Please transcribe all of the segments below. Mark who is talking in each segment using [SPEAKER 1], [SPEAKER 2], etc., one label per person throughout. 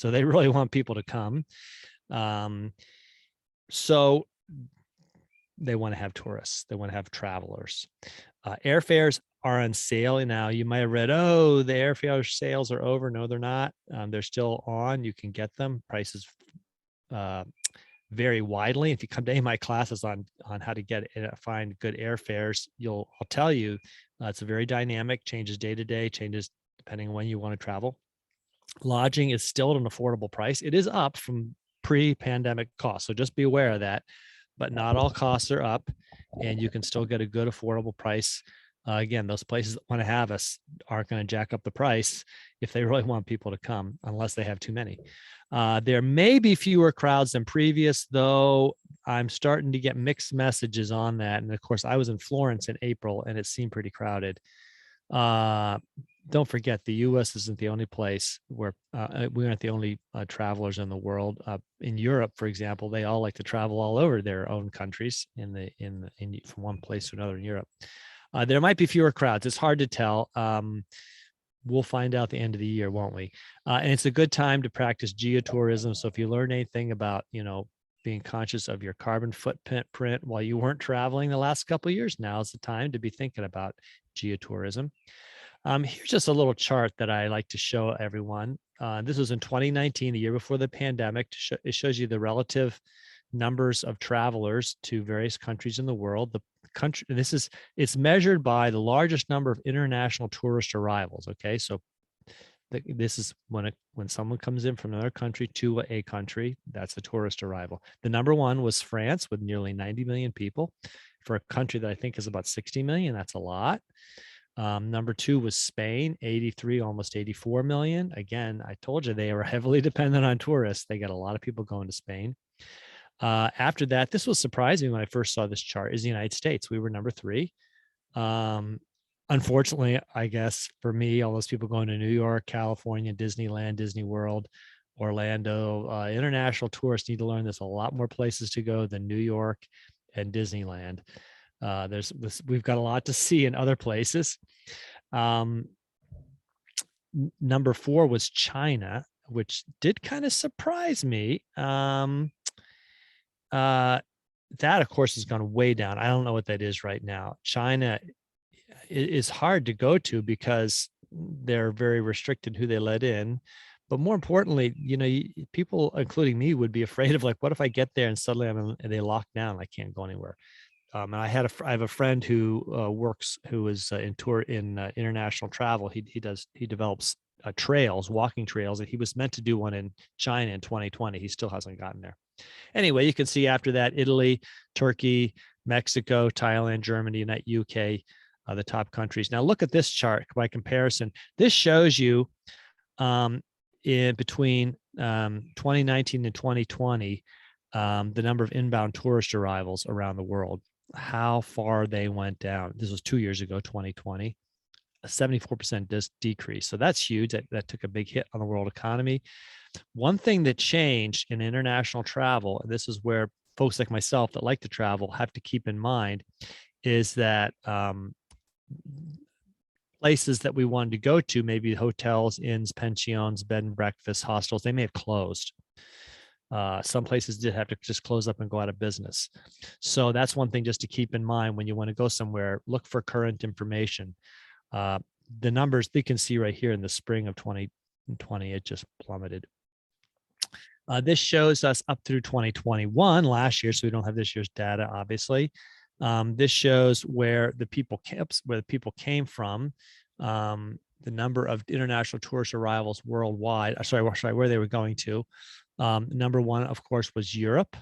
[SPEAKER 1] So they really want people to come. So they want to have tourists. They want to have travelers. Airfares are on sale now. You might have read, oh, the airfare sales are over. No, they're not. They're still on. You can get them. Prices vary widely. If you come to any of my classes on how to find good airfares, I'll tell you it's a very dynamic, changes day to day, changes depending on when you want to travel. Lodging is still at an affordable price. It is up from pre-pandemic costs, so just be aware of that. But not all costs are up, and you can still get a good affordable price. Again, those places that want to have us aren't going to jack up the price if they really want people to come, unless they have too many. There may be fewer crowds than previous, though I'm starting to get mixed messages on that. And of course, I was in Florence in April, and it seemed pretty crowded. Don't forget, the U.S. isn't the only place where we aren't the only travelers in the world. In Europe, for example, they all like to travel all over their own countries from one place to another in Europe. There might be fewer crowds. It's hard to tell. We'll find out the end of the year, won't we? And it's a good time to practice geotourism. So if you learn anything about, being conscious of your carbon footprint while you weren't traveling the last couple of years, now is the time to be thinking about geotourism. Here's just a little chart that I like to show everyone. This was in 2019, the year before the pandemic. It shows you the relative numbers of travelers to various countries in the world. The country, it's measured by the largest number of international tourist arrivals. Okay, so this is when someone comes in from another country to a country, that's the tourist arrival. The number one was France with nearly 90 million people. For a country that I think is about 60 million, that's a lot. Number two was Spain, 83, almost 84 million. Again, I told you they were heavily dependent on tourists. They got a lot of people going to Spain. After that, this was surprising when I first saw this chart, is the United States. We were number three. Unfortunately, I guess for me, all those people going to New York, California, Disneyland, Disney World, Orlando, international tourists need to learn there's a lot more places to go than New York and Disneyland. We've got a lot to see in other places. Number four was China, which did kind of surprise me. That, of course, has gone way down. I don't know what that is right now. China is hard to go to because they're very restricted who they let in. But more importantly, people, including me, would be afraid of, like, what if I get there and suddenly they lock down, I can't go anywhere. And I have a friend who is in international travel. He develops trails, walking trails, and he was meant to do one in China in 2020. He still hasn't gotten there. Anyway, you can see after that, Italy, Turkey, Mexico, Thailand, Germany, UK, the top countries. Now look at this chart by comparison. This shows you in between 2019 and 2020, the number of inbound tourist arrivals around the world, how far they went down. This was 2 years ago, 2020, a 74% decrease. So that's huge. That took a big hit on the world economy. One thing that changed in international travel, and this is where folks like myself that like to travel have to keep in mind, is that places that we wanted to go to, maybe hotels, inns, pensions, bed and breakfast, hostels, they may have closed. Some places did have to just close up and go out of business. So that's one thing just to keep in mind when you want to go somewhere. Look for current information. The numbers you can see right here in the spring of 2020, it just plummeted. This shows us up through 2021, last year, so we don't have this year's data, obviously. This shows where the people came from, the number of international tourist arrivals worldwide. Where they were going to. Number one, of course, was Europe.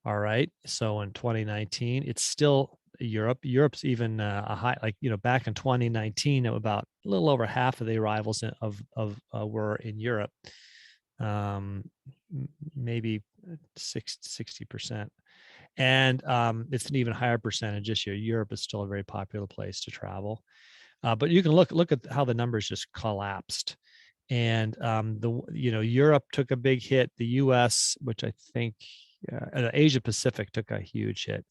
[SPEAKER 1] All right. So in 2019, it's still Europe. Europe's even a high, back in 2019, about a little over half of the arrivals were in Europe. Maybe 60%. And it's an even higher percentage this year. Europe is still a very popular place to travel. But you can look at how the numbers just collapsed. And Europe took a big hit. The US, which I think Asia Pacific took a huge hit.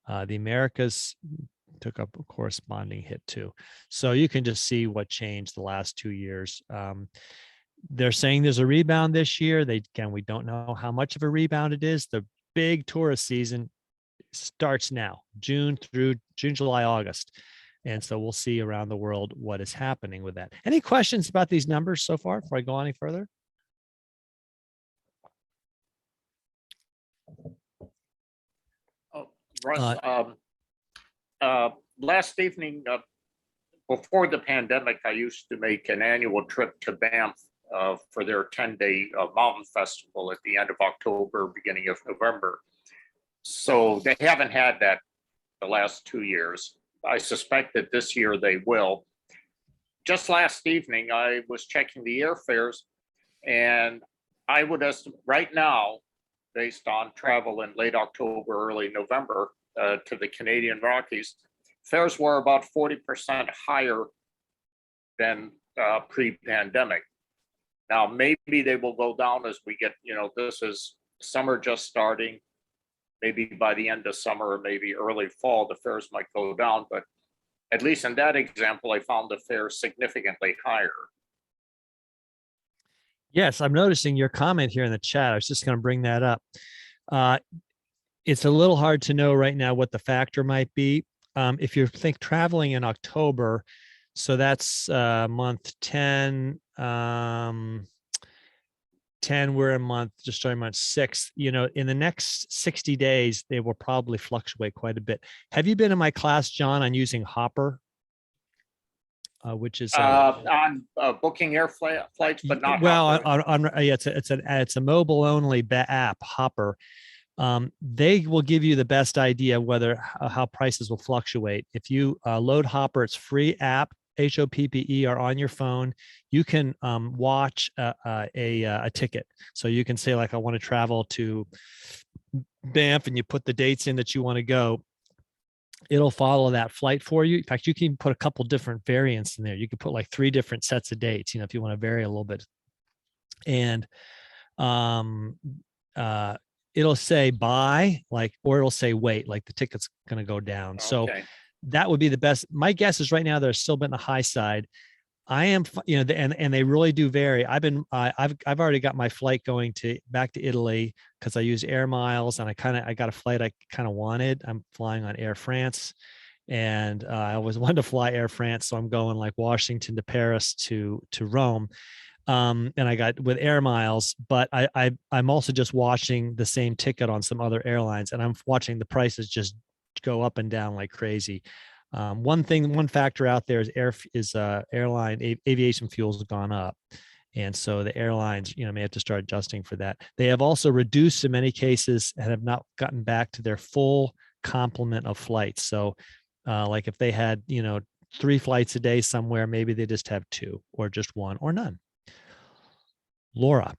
[SPEAKER 1] The Americas took up a corresponding hit too. So you can just see what changed the last 2 years. They're saying there's a rebound this year. We don't know how much of a rebound it is. The big tourist season starts now, June, July, August. And so we'll see around the world what is happening with that. Any questions about these numbers so far before I go any further?
[SPEAKER 2] Oh, Russ, last evening, before the pandemic, I used to make an annual trip to Banff for their 10-day mountain festival at the end of October, beginning of November. So they haven't had that the last 2 years. I suspect that this year they will. Just last evening, I was checking the airfares, and I would estimate right now, based on travel in late October, early November to the Canadian Rockies, fares were about 40% higher than pre-pandemic. Now, maybe they will go down as we get, this is summer just starting. Maybe by the end of summer or maybe early fall, the fares might go down. But at least in that example, I found the fares significantly higher.
[SPEAKER 1] Yes, I'm noticing your comment here in the chat. I was just going to bring that up. It's a little hard to know right now what the factor might be. If you think traveling in October, so that's month 10, 10, we're in just starting month 6. In the next 60 days, they will probably fluctuate quite a bit. Have you been in my class, John, on using Hopper? Which is
[SPEAKER 2] on booking air flights, but not
[SPEAKER 1] well
[SPEAKER 2] Hopper.
[SPEAKER 1] It's a mobile only app, Hopper. They will give you the best idea whether how prices will fluctuate. If you load Hopper, it's free app, HOPPE, or on your phone. You can watch a ticket. So you can say, like, I want to travel to Banff, and you put the dates in that you want to go. It'll follow that flight for you. In fact, you can put a couple different variants in there. You can put like 3 different sets of dates, if you want to vary a little bit. And it'll say buy, or it'll say wait, like the ticket's going to go down. Okay. So that would be the best. My guess is right now they're still been the high side. I am, and they really do vary. I've already got my flight going back to Italy because I use Air Miles, and I got a flight I kind of wanted. I'm flying on Air France, and I always wanted to fly Air France, so I'm going like Washington to Paris to Rome. And I got with Air Miles, but I'm also just watching the same ticket on some other airlines, and I'm watching the prices just go up and down like crazy. One factor out there is airline aviation fuels have gone up. And so the airlines, may have to start adjusting for that. They have also reduced in many cases and have not gotten back to their full complement of flights. So like if they had, 3 flights a day somewhere, maybe they just have 2 or just 1 or none. Laura.